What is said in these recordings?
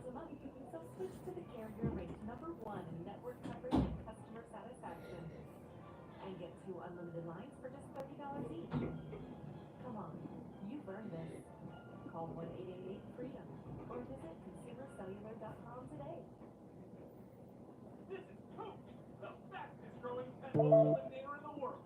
a month. So switch to the carrier rated #1 in network coverage and customer satisfaction. And get 2 unlimited lines for just $30 each. Come on, you've earned this. Call 1-888-FREEDOM or visit consumercellular.com today. This is Coke, the fastest growing pet eliminator in the world.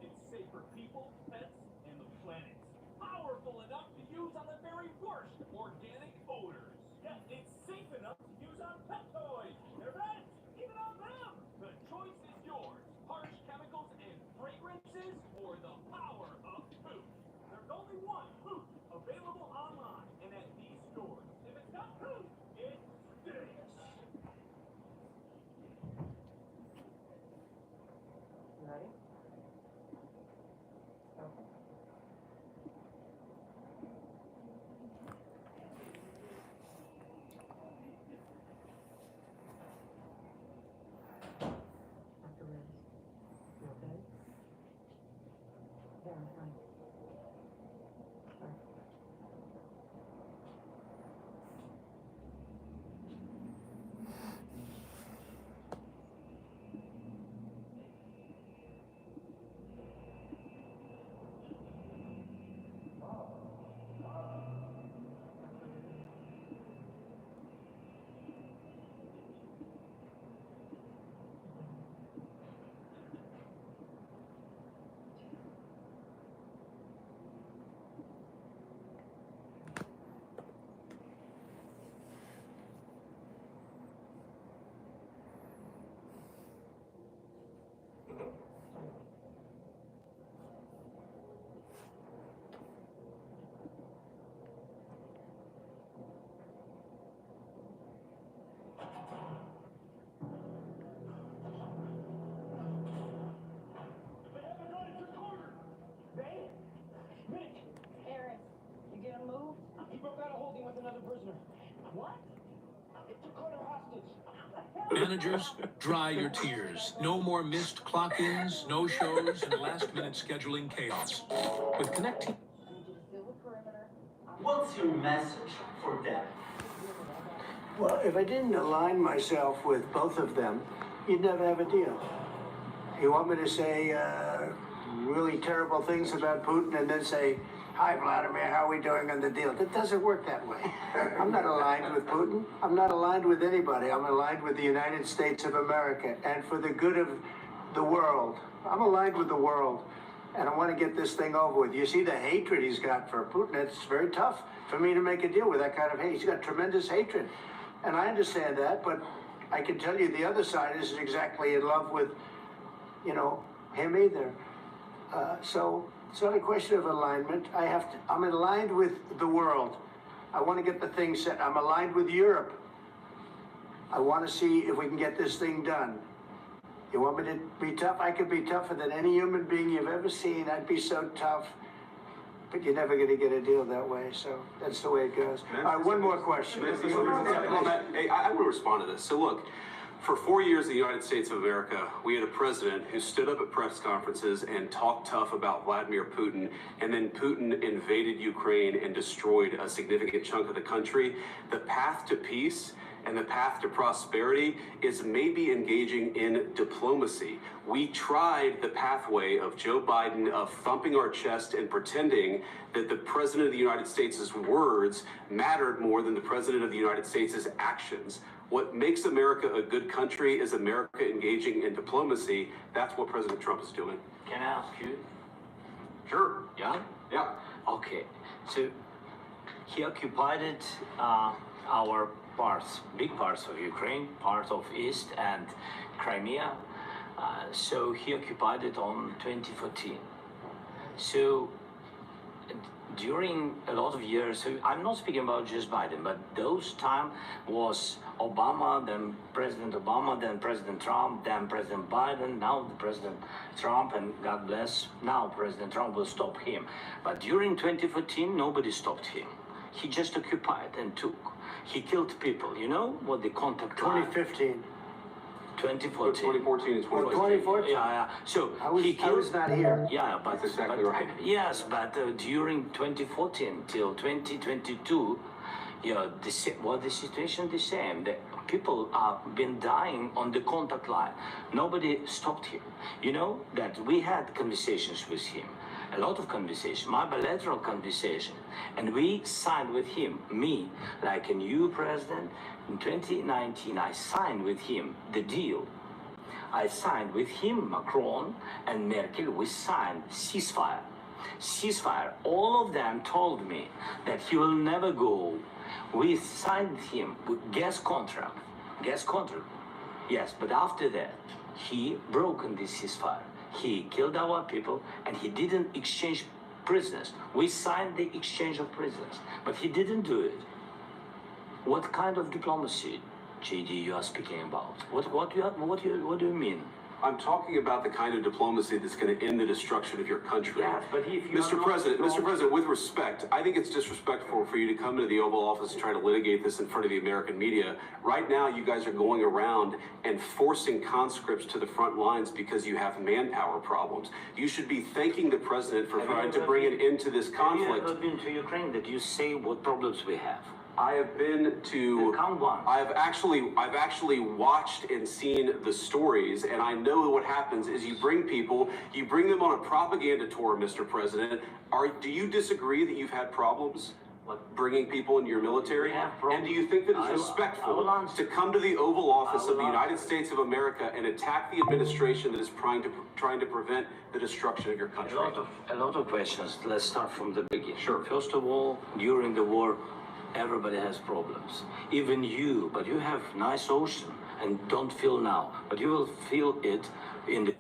It's safe for people, pets, and the planet. Powerful enough to use on the very worst organic odors. Yeah, it's safe enough to use on pet toys, their pets, even on them. The choice is yours. Harsh chemicals and fragrances or the power of poop. There's only one poop available online and at these stores. If it's not poop, it's this. Ready? Go. Dr. Rose, you okay? Yeah, I'm fine. Sorry. They haven't got it recorded. They? Nick, Aaron, you get him moved? he broke out of holding with another prisoner. What? It took her hostage. Managers, dry your tears. No more missed clock-ins, no-shows, and last-minute scheduling chaos. With connecting. I need you to seal the perimeter. What's your message for them? Well, if I didn't align myself with both of them, you'd never have a deal. You want me to say really terrible things about Putin and then say, "Hi, Vladimir, how are we doing on the deal?" It doesn't work that way. I'm not aligned with Putin. I'm not aligned with anybody. I'm aligned with the United States of America and for the good of the world. I'm aligned with the world, and I want to get this thing over with. You see the hatred he's got for Putin. It's very tough for me to make a deal with that kind of hate. He's got tremendous hatred, and I understand that, but I can tell you the other side isn't exactly in love with, him either. So it's not a question of alignment. I'm aligned with the world. I want to get the thing set. I'm aligned with Europe. I want to see if we can get this thing done. You want me to be tough? I could be tougher than any human being you've ever seen. I'd be so tough. But you're never going to get a deal that way, so that's the way it goes. All right, one more question. Hey, I want to respond to this. So look, for 4 years in the United States of America, we had a president who stood up at press conferences and talked tough about Vladimir Putin, and then Putin invaded Ukraine and destroyed a significant chunk of the country. The path to peace and the path to prosperity is maybe engaging in diplomacy. We tried the pathway of Joe Biden of thumping our chest and pretending that the president of the United States' words mattered more than the president of the United States' actions. What makes America a good country is America engaging in diplomacy. That's what President Trump is doing. Can I ask you? Sure. Yeah? Yeah. Okay. So he occupied our parts, big parts of Ukraine, part of East and Crimea. So he occupied it on 2014. So during a lot of years, so I'm not speaking about just Biden, but those time was Obama, then President Obama, then President Trump, then President Biden, now the President Trump, and God bless, now President Trump will stop him. But during 2014, nobody stopped him. He just occupied and took. He killed people. You know what the contact 2015. 2014. 2014 is 2014? Yeah. So I was not here. Yeah, but That's exactly right. Yes, but during 2014 till 2022, the situation the same. The people have been dying on the contact line. Nobody stopped him. You know that we had conversations with him, a lot of conversation, my bilateral conversation, and we signed with him, me, like a new president. In 2019, I signed with him the deal. I signed with him, Macron and Merkel, we signed ceasefire. Ceasefire. All of them told me that he will never go. We signed him with gas contract. Gas contract. Yes, but after that, he broken this ceasefire. He killed our people and he didn't exchange prisoners. We signed the exchange of prisoners, but he didn't do it. What kind of diplomacy, JD, you are speaking about? What do you mean? I'm talking about the kind of diplomacy that's going to end the destruction of your country. Yes, but if you Mr. President, with respect, I think it's disrespectful for you to come into the Oval Office and try to litigate this in front of the American media. Right now, you guys are going around and forcing conscripts to the front lines because you have manpower problems. You should be thanking the president for trying to bring an end to this conflict. Have you ever been to Ukraine that you say what problems we have? I have been to. Count one. I've actually watched and seen the stories, and I know what happens is you bring them on a propaganda tour, Mr. President. Do you disagree that you've had problems bringing people into your military? And do you think that it's respectful to come to the Oval Office of the United States of America and attack the administration that is trying to prevent the destruction of your country? A lot of questions. Let's start from the beginning. Sure. First of all, during the war, everybody has problems. Even you, but you have nice ocean and don't feel now, but you will feel it in the...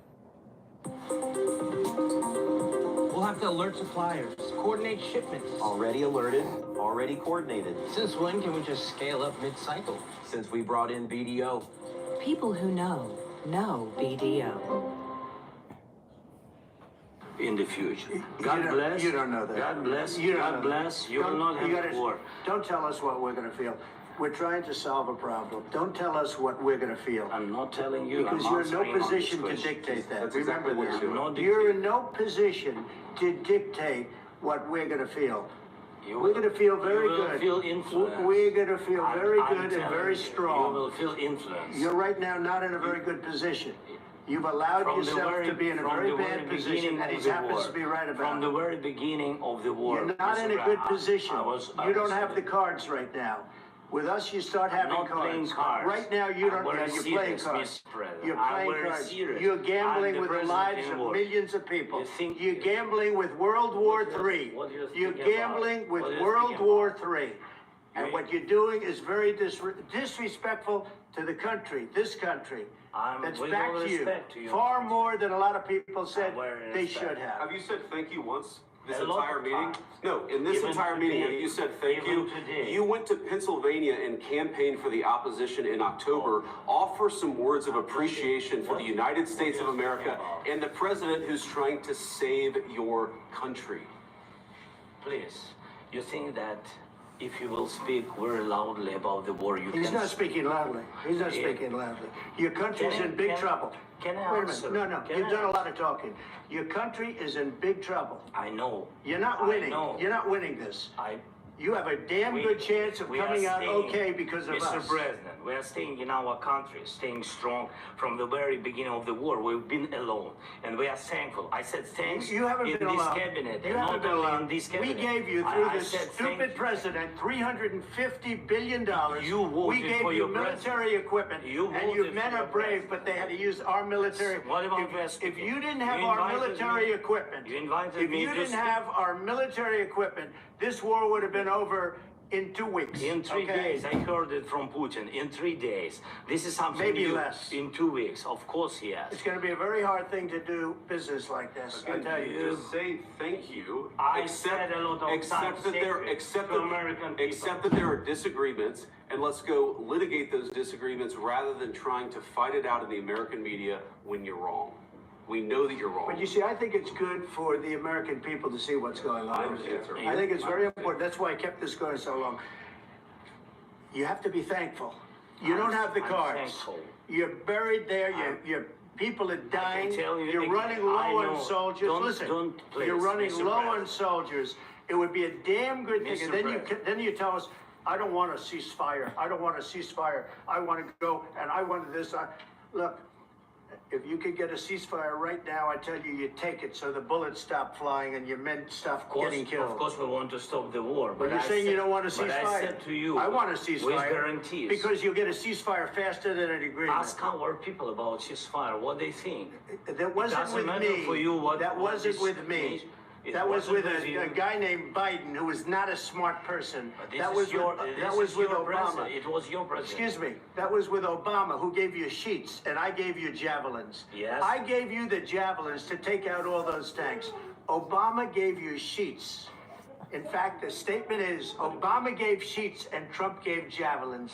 We'll have to alert suppliers, coordinate shipments. Already alerted, already coordinated. Since when can we just scale up mid-cycle? Since we brought in BDO. People who know BDO. in the future. God bless. You don't know that. God bless. You don't God know bless. that. You will not have gotta, war. Don't tell us what we're going to feel. We're trying to solve a problem. Don't tell us what we're going to feel. I'm not telling you. Because I'm you're in no answering on position this to question. dictate that. That's Remember exactly what this. you're doing. You're in no position to dictate what we're going to feel. You We're going to feel very you will good. Feel influence. We're going to feel very I'm good and telling very you, strong. You will feel influence. You're right now not in a very good position. You've allowed From the yourself very- to be in a from very the bad very position, beginning and of he the happens war. to be right From about the it. very beginning of the war. You're not in a Mr. good I position. was- You don't have the cards right now. With us, you start having not playing cards. cards. Right now, you don't. I'm very You're playing serious, cards. Mr. President. You're I'm playing very cards. serious. You're I'm gambling the with the president lives in of war. millions of people. You think- You're gambling with World War III. what do you You're think about? gambling with What do you World think War about? III. And what you're doing is very disrespectful to the country, this country. That's with back all to you. respect to you. Far more than a lot of people said very they respect. should have. Have you said thank you once this A lot entire of meeting? times. No, in this Even entire meeting, today. have you said thank Even you? today. You went to Pennsylvania and campaigned for the opposition in October. Offer some words of appreciation for the United States of America and the president who's trying to save your country. Please, you think that if you will speak very loudly about the war, you He's can... not speaking loudly. He's not Yeah. speaking loudly. Your country's Can I- in big can- trouble. can I Wait a answer? minute. No. Can You've I done a lot answer? of talking. Your country is in big trouble. I know. You're not I winning. know. You're not winning this. You have a damn We- good chance of we are coming out staying- okay because of Mr. us. President, we are staying in our country, staying strong from the very beginning of the war. We've been alone, and we are thankful. I said thanks You haven't in been this alone. cabinet, You and haven't not been only alone. in this We cabinet. gave you, through I this said thank stupid you. president, $350 billion. You voted We gave for you your military equipment. You and you voted men for are your brave, president. but they had to use our military. What about if West? you didn't have You our invited military me- equipment, you invited if me you to didn't have our military equipment, this war would have been over in 2 weeks. In 3 okay? days, I heard it from Putin. In 3 days, this is something Maybe new. less. In 2 weeks, of course he has. It's going to be a very hard thing to do business like this. I tell you. Just say thank you. I said a lot of except times that there, secret except to that, American people. except that there are disagreements, and let's go litigate those disagreements rather than trying to fight it out in the American media when you're wrong. We know that you're wrong. But you see, I think it's good for the American people to see what's going on. I think it's very important. That's why I kept this going so long. You have to be thankful. You don't have the I'm cards. thankful. You're buried there. Your people are dying. tell you You're again, running low I on know. soldiers. Don't- Listen, don't, please, you're running Mr. low President. on soldiers. It would be a damn good thing. Mr. And then President. then you tell us I don't want a ceasefire. I don't want a ceasefire. I want to go and I want this. Look, if you could get a ceasefire right now, I tell you, you take it so the bullets stop flying and your men stop getting killed. Of course, we want to stop the war. But you're saying you don't want a ceasefire. But I said to you, I want a ceasefire. with guarantees. Because you'll get a ceasefire faster than an agreement. Ask our people about ceasefire, what they think. That wasn't with me. For you what, that what wasn't this with me. means. That was with a guy named Biden, who was not a smart person. That was with Obama. It was your president. Excuse me. That was with Obama, who gave you sheets, and I gave you javelins. Yes. I gave you the javelins to take out all those tanks. Obama gave you sheets. In fact, the statement is Obama gave sheets and Trump gave javelins.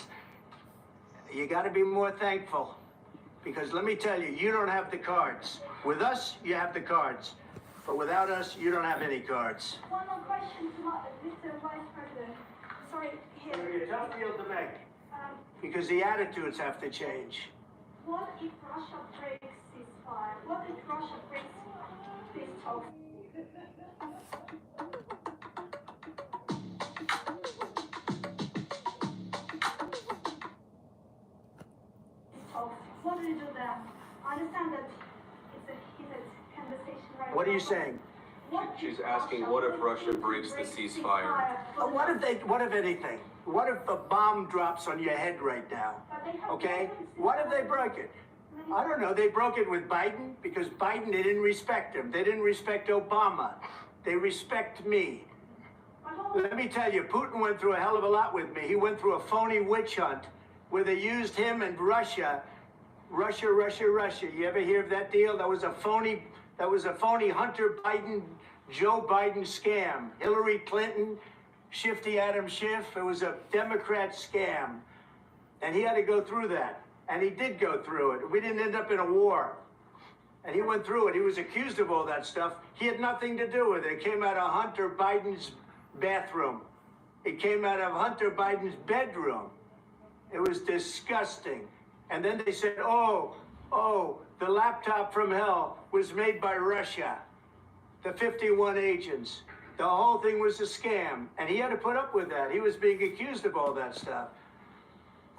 You got to be more thankful, because let me tell you, you don't have the cards. With us, you have the cards. But without us, you don't have any cards. One more question to Mr. Vice President. Sorry, here. It's going to be a tough deal to make, because the attitudes have to change. What if Russia breaks ceasefire? What if Russia breaks these talks? What do you do then? I understand that it's a heated conversation right now. What are you saying? She's asking, what if Russia breaks the ceasefire? What if anything? What if a bomb drops on your head right now? Okay? What if they broke it? I don't know. They broke it with Biden because Biden, they didn't respect him. They didn't respect Obama. They respect me. Let me tell you, Putin went through a hell of a lot with me. He went through a phony witch hunt where they used him and Russia. Russia. You ever hear of that deal? That was a phony Hunter Biden, Joe Biden scam. Hillary Clinton, Shifty Adam Schiff. It was a Democrat scam. And he had to go through that. And he did go through it. We didn't end up in a war. And he went through it. He was accused of all that stuff. He had nothing to do with it. It came out of Hunter Biden's bathroom. It came out of Hunter Biden's bedroom. It was disgusting. And then they said, oh, the laptop from hell was made by Russia. The 51 agents. The whole thing was a scam. And he had to put up with that. He was being accused of all that stuff.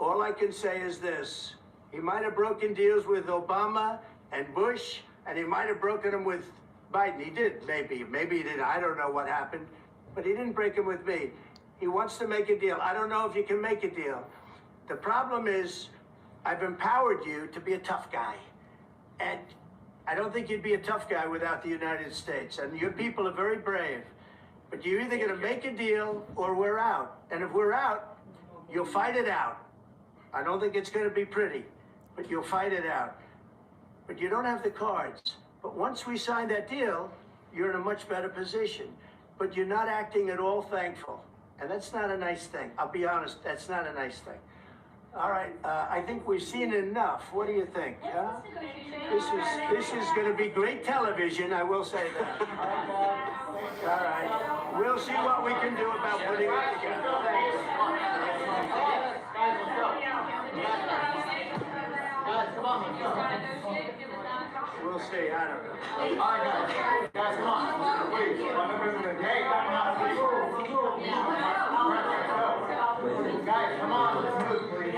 All I can say is this. He might have broken deals with Obama and Bush, and he might have broken them with Biden. He did, maybe. Maybe he didn't. I don't know what happened. But he didn't break them with me. He wants to make a deal. I don't know if you can make a deal. The problem is, I've empowered you to be a tough guy. And I don't think you'd be a tough guy without the United States. And your people are very brave. But you're either going to make a deal or we're out. And if we're out, you'll fight it out. I don't think it's going to be pretty, but you'll fight it out. But you don't have the cards. But once we sign that deal, you're in a much better position. But you're not acting at all thankful. And that's not a nice thing. I'll be honest, that's not a nice thing. All right, I think we've seen enough. What do you think? Huh? This is going to be great television, I will say that. All right, we'll see what we can do about putting it together. We'll see, I don't know. All right, guys, come on. Please, guys, come on, let's move, please.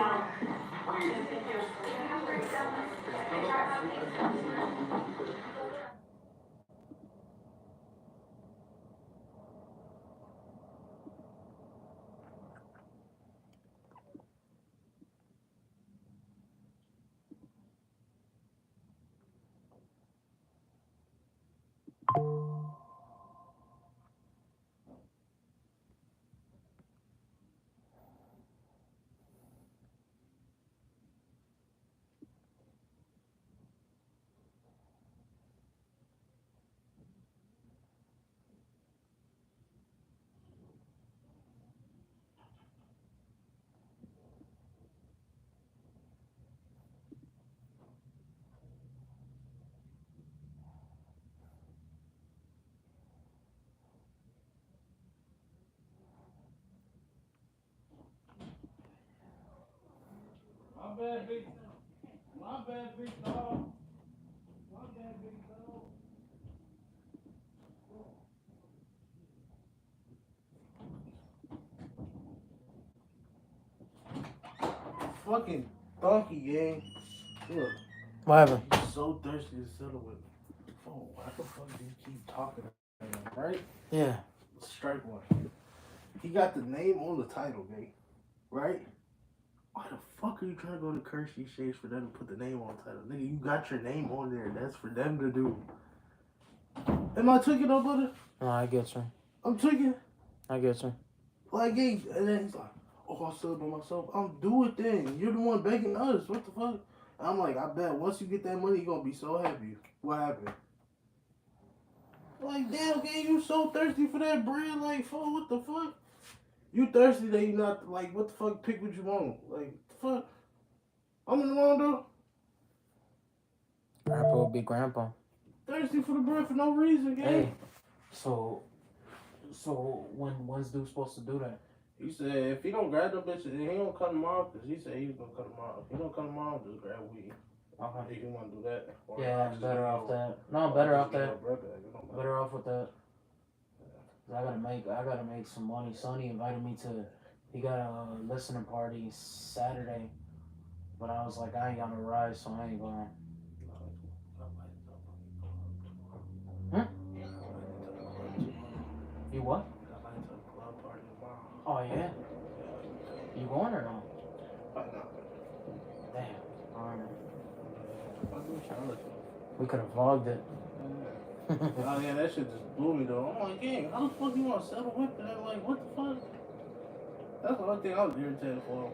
My bad, big dog. My bad, big dog. fucking donkey, gang. Look. What happened? I'm so thirsty to settle with. Oh, why the fuck do you keep talking to him, right? Yeah. Strike one. He got the name on the title, gang. Right? Why the fuck are you trying to go to Kirsty Shakes for them to put the name on the title? Nigga, you got your name on there. That's for them to do. Am I tweaking up, brother? No, I get you. I'm tweaking. I get you. Like, hey, and then he's like, oh, I sub by myself. Do it then. You're the one begging us. What the fuck? I'm like, I bet once you get that money, you're gonna be so happy. What happened? Like, damn, okay, you so thirsty for that bread. Like, fuck, what the fuck? You thirsty that you not, like, what the fuck, pick what you want. Like, fuck. I'm in the wrong, though. Grandpa will be grandpa. Thirsty for the bread for no reason, gang. Hey, so when's dude supposed to do that? He said if he don't grab them bitches, he don't come tomorrow, because he said he was going to come tomorrow. If he don't come tomorrow, just grab weed. Okay. If you want to do that. Or Yeah, just better off that. No, better off that. Better off with that. I gotta make some money. Sonny invited me to, he got a listening party Saturday, but I was like, I ain't got no ride, so I ain't going. You what? Oh yeah? You going or no? Damn. Alright. We could have vlogged it. Oh yeah, that shit just blew me though. I'm like, gang, how the fuck you want to settle with that? Like, what the fuck? That's the only thing I was irritated for.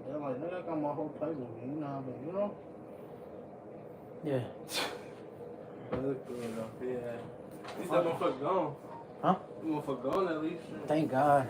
They're like, nigga, I got my whole plate with me. You know how I mean, you know? Yeah. Yeah. At least that motherfucker gone. Huh? That motherfucker gone at least. Thank God.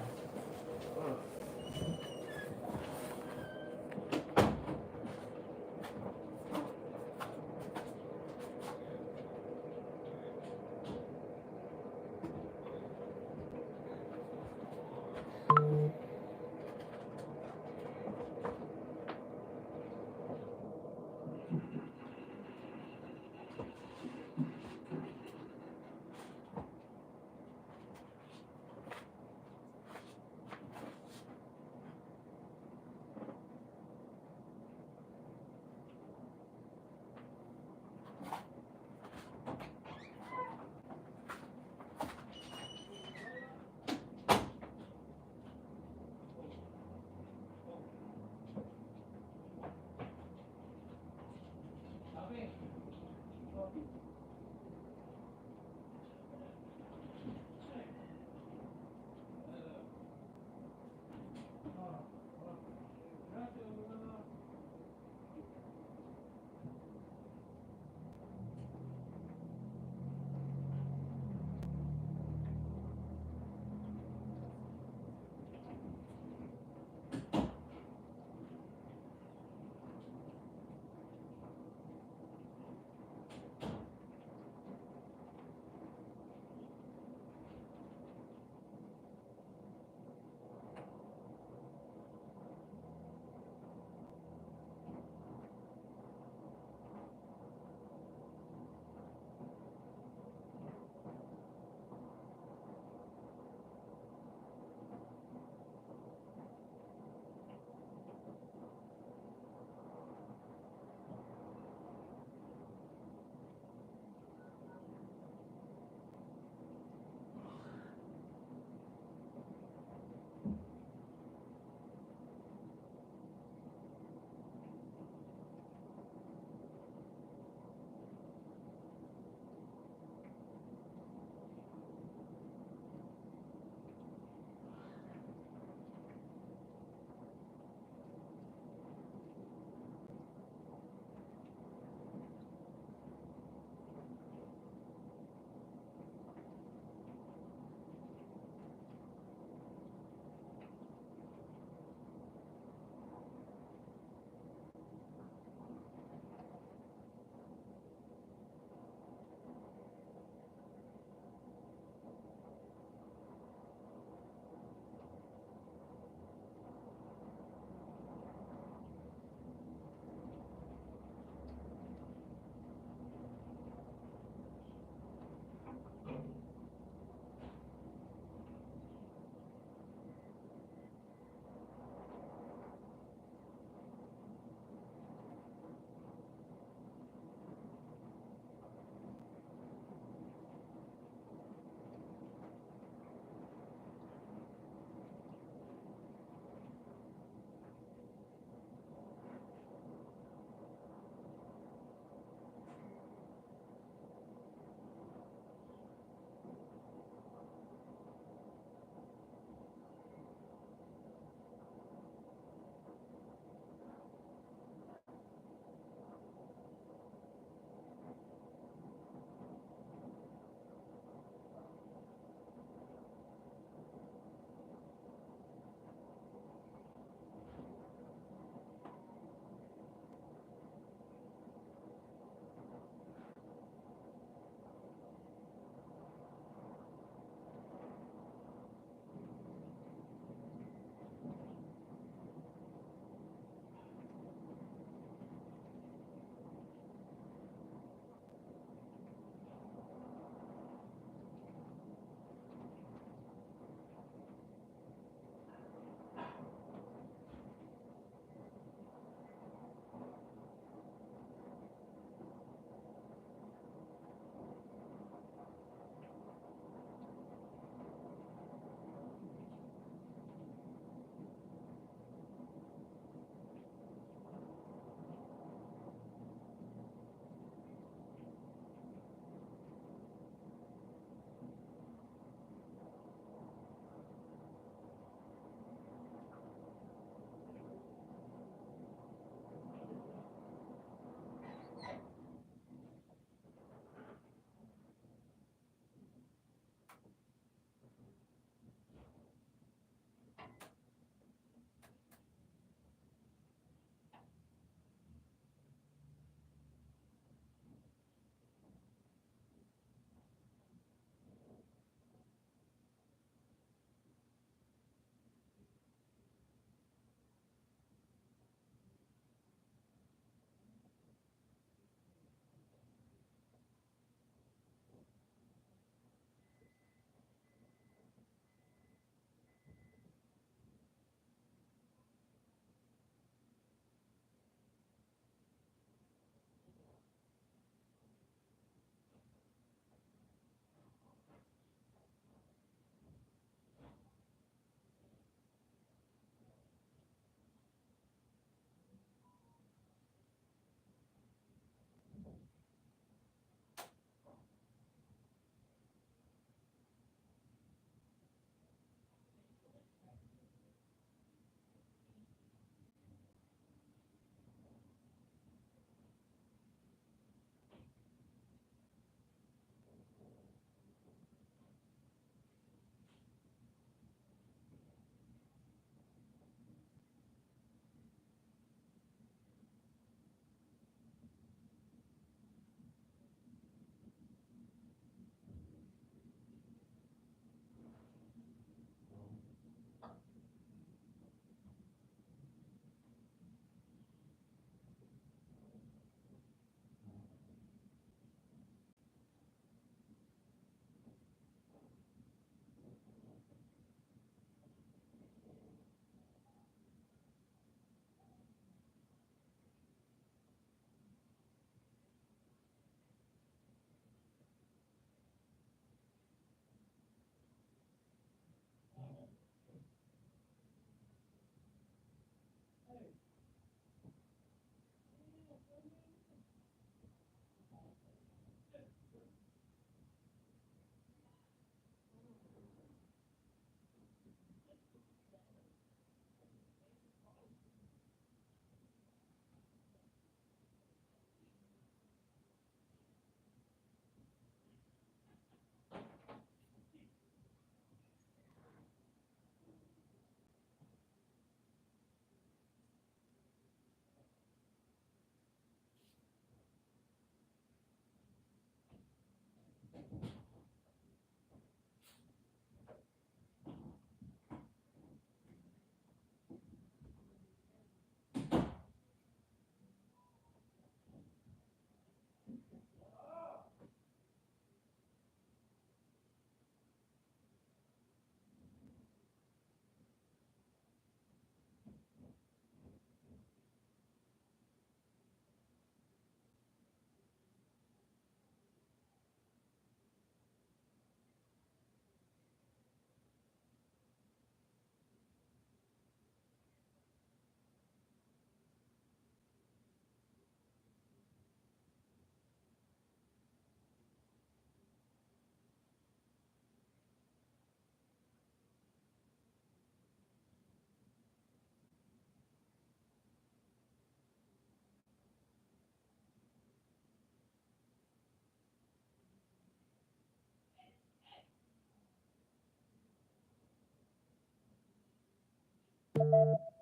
Bye.